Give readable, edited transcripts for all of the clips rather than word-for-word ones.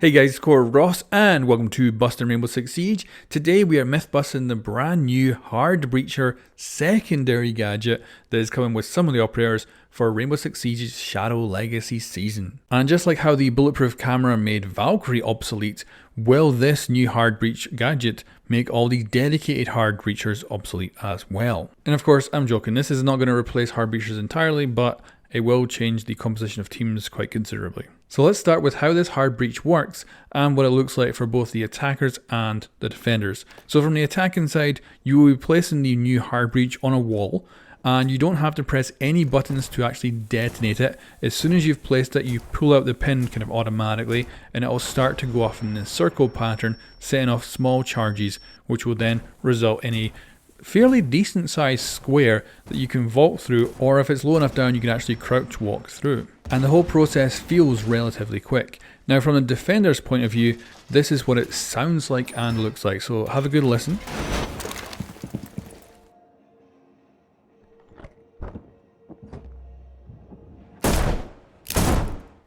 Hey guys, it's Core Ross and welcome to Busting Rainbow Six Siege. Today we are myth-busting the brand new Hard Breacher secondary gadget that is coming with some of the operators for Rainbow Six Siege's Shadow Legacy season. And just like how the bulletproof camera made Valkyrie obsolete, will this new Hard Breach gadget make all the dedicated Hard Breachers obsolete as well? And of course, I'm joking, this is not going to replace Hard Breachers entirely, but it will change the composition of teams quite considerably. So let's start with how this hard breach works and what it looks like for both the attackers and the defenders. So from the attacking side, you will be placing the new hard breach on a wall, and you don't have to press any buttons to actually detonate it. As soon as you've placed it, you pull out the pin kind of automatically, and it will start to go off in a circle pattern, setting off small charges, which will then result in a fairly decent sized square that you can vault through, or if it's low enough down you can actually crouch walk through. And the whole process feels relatively quick. Now from the defender's point of view, this is what it sounds like and looks like, so have a good listen.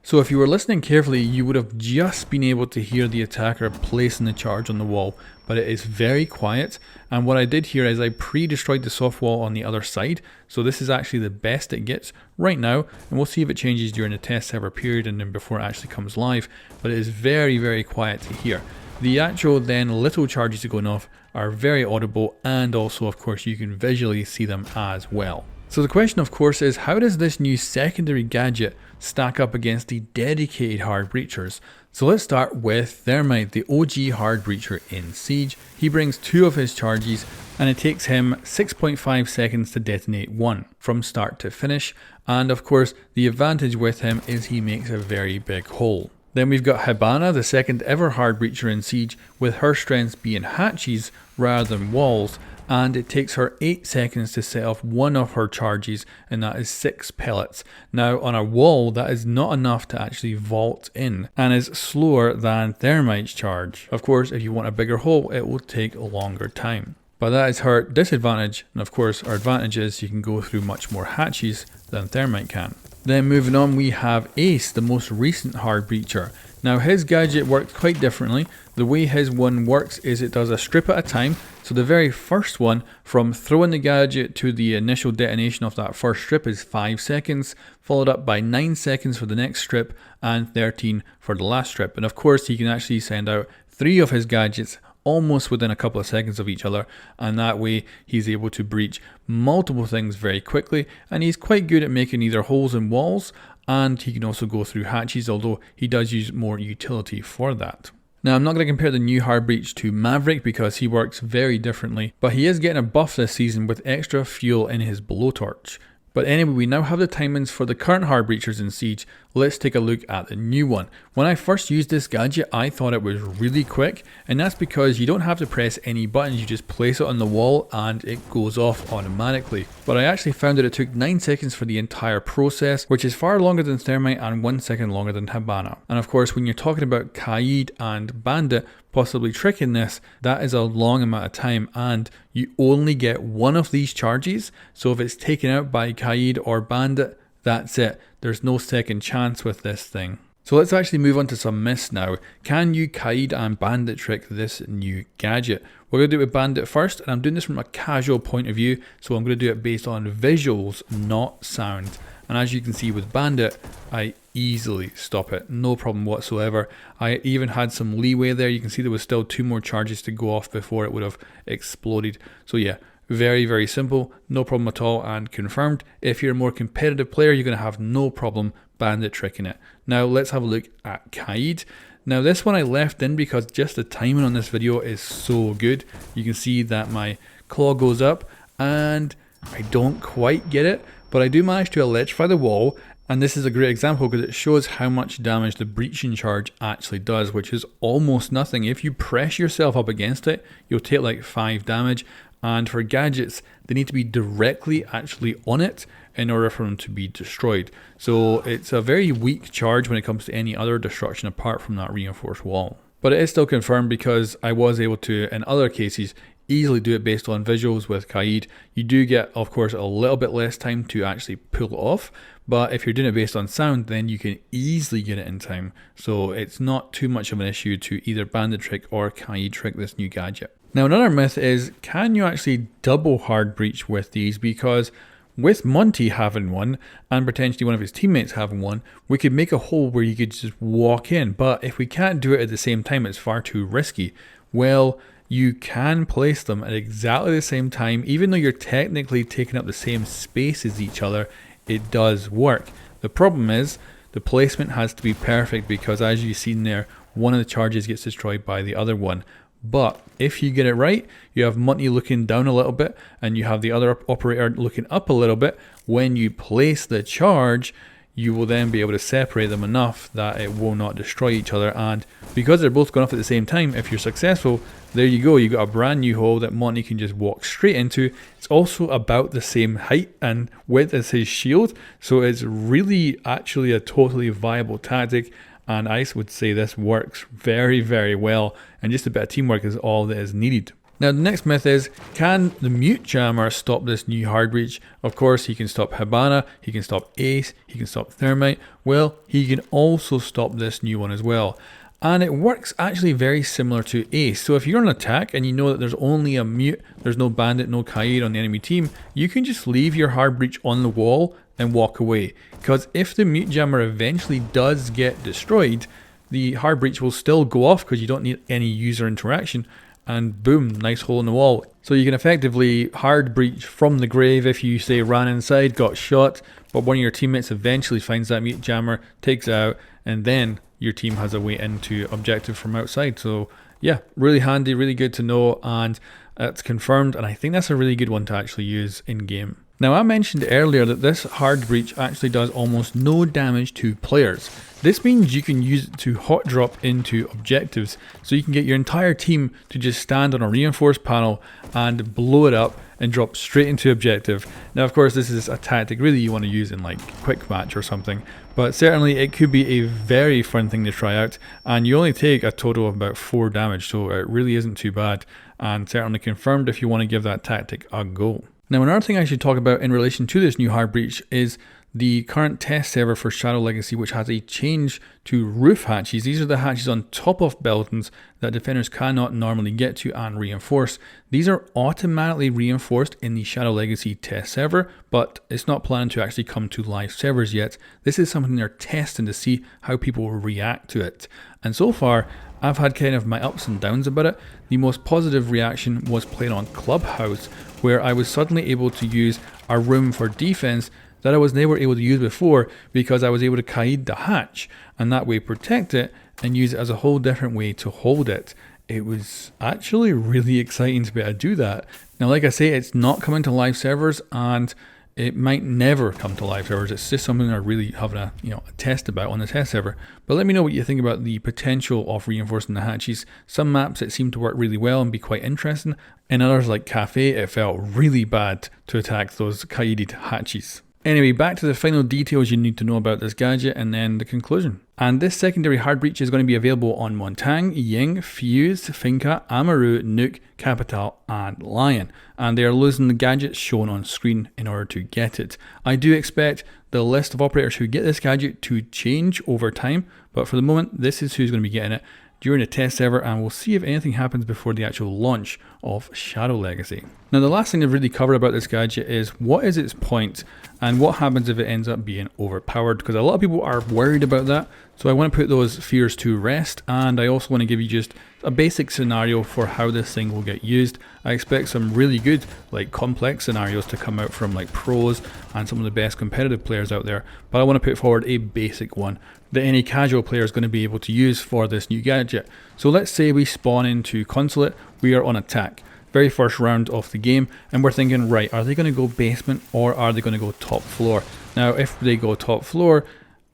So if you were listening carefully, you would have just been able to hear the attacker placing the charge on the wall, but it is very quiet. And what I did here is I pre-destroyed the soft wall on the other side, so this is actually the best it gets right now, and we'll see if it changes during the test server period and then before it actually comes live, but it is very, very quiet to hear. The actual then little charges going off are very audible, and also of course you can visually see them as well. So the question of course is, how does this new secondary gadget stack up against the dedicated hard breachers? So let's start with Thermite, the OG hard breacher in Siege. He brings 2 of his charges and it takes him 6.5 seconds to detonate one from start to finish, and of course the advantage with him is he makes a very big hole. Then we've got Hibana, the second ever hard breacher in Siege, with her strengths being hatches rather than walls, and it takes her 8 seconds to set off one of her charges, and that is 6 pellets. Now on a wall that is not enough to actually vault in and is slower than Thermite's charge. Of course if you want a bigger hole it will take a longer time. But that is her disadvantage, and of course our advantage is you can go through much more hatches than Thermite can. Then moving on, we have Ace, the most recent hard breacher. Now his gadget works quite differently. The way his one works is it does a strip at a time. So the very first one, from throwing the gadget to the initial detonation of that first strip, is 5 seconds, followed up by 9 seconds for the next strip and 13 for the last strip. And of course he can actually send out 3 of his gadgets almost within a couple of seconds of each other, and that way he's able to breach multiple things very quickly, and he's quite good at making either holes in walls, and he can also go through hatches, although he does use more utility for that. Now I'm not going to compare the new hard breach to Maverick because he works very differently, but he is getting a buff this season with extra fuel in his blowtorch. But anyway, we now have the timings for the current hard breachers in Siege. Let's take a look at the new one. When I first used this gadget, I thought it was really quick, and that's because you don't have to press any buttons, you just place it on the wall and it goes off automatically. But I actually found that it took 9 seconds for the entire process, which is far longer than Thermite and 1 second longer than Hibana. And of course, when you're talking about Kaid and Bandit possibly tricking this, that is a long amount of time, and you only get one of these charges. So if it's taken out by Kaid or Bandit, that's it. There's no second chance with this thing. So let's actually move on to some myths now. Can you Kaid and Bandit trick this new gadget? We're going to do it with Bandit first, and I'm doing this from a casual point of view, so I'm going to do it based on visuals, not sound. And as you can see with Bandit, I easily stop it, no problem whatsoever. I even had some leeway there. You can see there was still 2 more charges to go off before it would have exploded. So yeah, very, very simple, no problem at all, and confirmed. If you're a more competitive player, you're going to have no problem Bandit tricking it. Now let's have a look at Kaid. Now this one I left in because just the timing on this video is so good. You can see that my claw goes up and I don't quite get it, but I do manage to electrify the wall, and this is a great example because it shows how much damage the breaching charge actually does, which is almost nothing. If you press yourself up against it, you'll take like 5 damage, and for gadgets, they need to be directly actually on it in order for them to be destroyed. So it's a very weak charge when it comes to any other destruction apart from that reinforced wall. But it is still confirmed because I was able to, in other cases, easily do it based on visuals with Kaid. You do get, of course, a little bit less time to actually pull it off, but if you're doing it based on sound, then you can easily get it in time. So it's not too much of an issue to either Bandit Trick or Kaid Trick this new gadget. Now another myth is, can you actually double hard breach with these? Because with Monty having one and potentially one of his teammates having one, we could make a hole where you could just walk in. But if we can't do it at the same time, it's far too risky. Well, you can place them at exactly the same time. Even though you're technically taking up the same space as each other, it does work. The problem is the placement has to be perfect, because as you've seen there, one of the charges gets destroyed by the other one. But if you get it right, you have Monty looking down a little bit and you have the other operator looking up a little bit. When you place the charge, you will then be able to separate them enough that it will not destroy each other. And because they're both going off at the same time, if you're successful, there you go. You got a brand new hole that Monty can just walk straight into. It's also about the same height and width as his shield, so it's really actually a totally viable tactic. And I would say this works very, very well, and just a bit of teamwork is all that is needed. Now the next myth is, can the mute jammer stop this new hard breach? Of course, he can stop Hibana, he can stop Ace, he can stop Thermite. Well, he can also stop this new one as well. And it works actually very similar to Ace. So if you're on attack and you know that there's only a mute, there's no bandit, no Kaid on the enemy team, you can just leave your hard breach on the wall and walk away. Because if the mute jammer eventually does get destroyed, the hard breach will still go off because you don't need any user interaction. And boom, nice hole in the wall. So you can effectively hard breach from the grave if you say ran inside, got shot, but one of your teammates eventually finds that mute jammer, takes it out, and then your team has a way into objective from outside. So yeah, really handy, really good to know, and it's confirmed, and I think that's a really good one to actually use in game. Now I mentioned earlier that this hard breach actually does almost no damage to players. This means you can use it to hot drop into objectives, so you can get your entire team to just stand on a reinforced panel and blow it up and drop straight into objective. Now of course this is a tactic really you want to use in like quick match or something, but certainly it could be a very fun thing to try out, and you only take a total of about 4 damage, so it really isn't too bad, and certainly confirmed if you want to give that tactic a go. Now another thing I should talk about in relation to this new hard breach is the current test server for Shadow Legacy, which has a change to roof hatches. These are the hatches on top of buildings that defenders cannot normally get to and reinforce. These are automatically reinforced in the Shadow Legacy test server, but it's not planned to actually come to live servers yet. This is something they're testing to see how people will react to it. And so far, I've had kind of my ups and downs about it. The most positive reaction was playing on Clubhouse, where I was suddenly able to use a room for defense that I was never able to use before, because I was able to Kaid the hatch and that way protect it and use it as a whole different way to hold it. It was actually really exciting to be able to do that. Now like I say, it's not coming to live servers and it might never come to live servers. It's just something I'm really having a test about on the test server. But let me know what you think about the potential of reinforcing the hatches. Some maps it seemed to work really well and be quite interesting. In others like Cafe, it felt really bad to attack those Kaided hatches. Anyway, back to the final details you need to know about this gadget and then the conclusion. And this secondary hard breach is going to be available on Montang, Ying, Fuse, Finca, Amaru, Nuke, Capital and Lion. And they are losing the gadgets shown on screen in order to get it. I do expect the list of operators who get this gadget to change over time, but for the moment this is who's going to be getting it during the test server, and we'll see if anything happens before the actual launch of Shadow Legacy. Now the last thing to really cover about this gadget is what is its point and what happens if it ends up being overpowered, because a lot of people are worried about that. So I want to put those fears to rest, and I also want to give you just a basic scenario for how this thing will get used. I expect some really good, like complex scenarios to come out from like pros and some of the best competitive players out there, but I want to put forward a basic one that any casual player is going to be able to use for this new gadget. So let's say we spawn into Consulate, we are on attack. Very first round of the game, and we're thinking, right, are they going to go basement or are they going to go top floor? Now if they go top floor,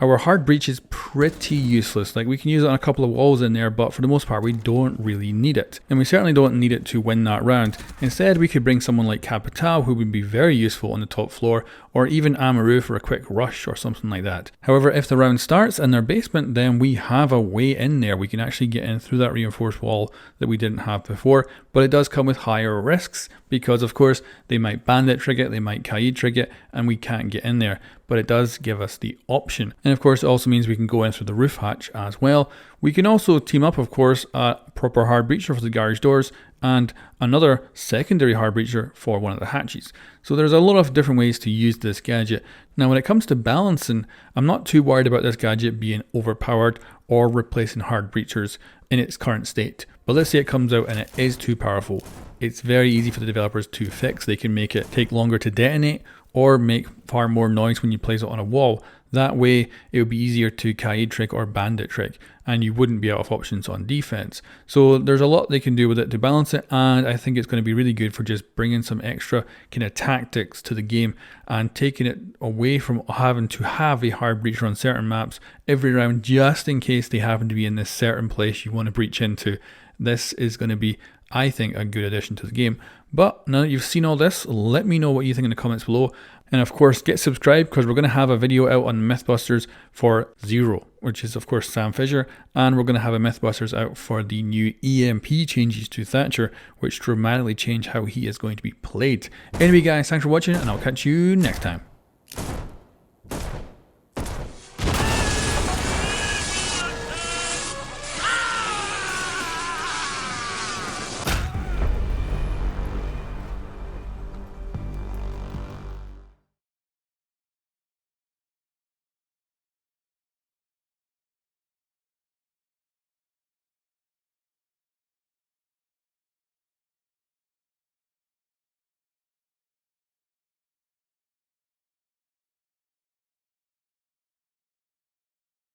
Our hard breach is pretty useless. Like, we can use it on a couple of walls in there, but for the most part we don't really need it. And we certainly don't need it to win that round. Instead, we could bring someone like Capital, who would be very useful on the top floor, or even Amaru for a quick rush or something like that. However, if the round starts in their basement, then we have a way in there. We can actually get in through that reinforced wall that we didn't have before, but it does come with higher risks because, of course, they might bandit trick it, they might Kaid trick it, and we can't get in there. But it does give us the option. And of course, it also means we can go in through the roof hatch as well. We can also team up, of course, a proper hard breacher for the garage doors and another secondary hard breacher for one of the hatches. So there's a lot of different ways to use this gadget. Now, when it comes to balancing, I'm not too worried about this gadget being overpowered or replacing hard breachers in its current state. But let's say it comes out and it is too powerful. It's very easy for the developers to fix. They can make it take longer to detonate or make far more noise when you place it on a wall. That way, it would be easier to Kaid trick or bandit trick, and you wouldn't be out of options on defense. So there's a lot they can do with it to balance it, and I think it's going to be really good for just bringing some extra kind of tactics to the game and taking it away from having to have a hard breacher on certain maps every round just in case they happen to be in this certain place you want to breach into. This is going to be, I think, a good addition to the game. But now that you've seen all this, let me know what you think in the comments below. And of course, get subscribed because we're going to have a video out on Mythbusters for Zero, which is of course Sam Fisher. And we're going to have a Mythbusters out for the new EMP changes to Thatcher, which dramatically change how he is going to be played. Anyway guys, thanks for watching and I'll catch you next time.